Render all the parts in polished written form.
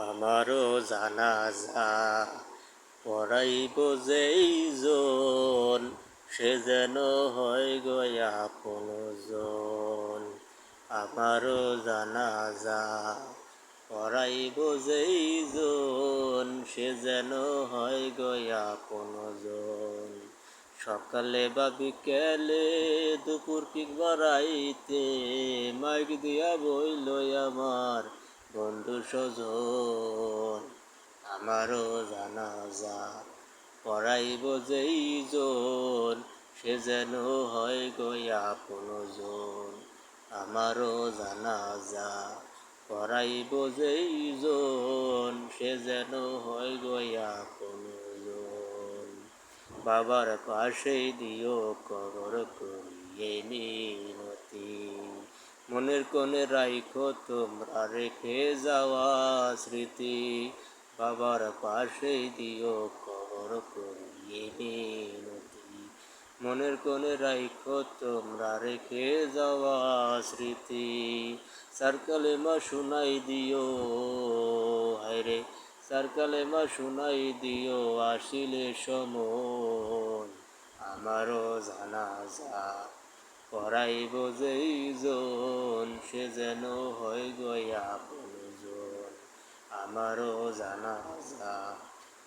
আমারও জানাজা পড়াইব যেইজন, সে যেন হয় গয়া আপনজন। আমারও জানাজা পড়াইব যেইজন, সে যেন হয় গয়া আপনজন। সকালে বা বিকেলে দুপুর কিংবা রাইতে, মাইক দিয়া বইল আমার বন্ধু স্বজন। আমারও জানাজা পড়াইব যেইজন, সে যেন হয় গয়া আপনজন। আমারও জানাজা পড়াইব যেইজন, সে যেন হয় গয়া আপনজন। বাবার পাশেই দিও কবর করিয়ে মিনতি, মনের কোণে রাইখো তোমরা রেখে যাওয়া স্মৃতি। বাবার পাশেই দিও কবর করিয়ে মিনতি, মনের কোণে রাইখো তোমরা রেখে যাওয়া স্মৃতি। চার কালেমা শুনাই দিও, হায়রে চার কালেমা শুনাই দিও আসিলে সময়। আমারও জানাজা পড়াইব যেইজন, সে যেন হয় গয়া আপনজন। আমারও জানাজা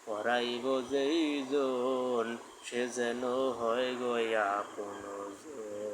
পড়াইব যেইজন, সে যেন হয় গয়া আপনজন।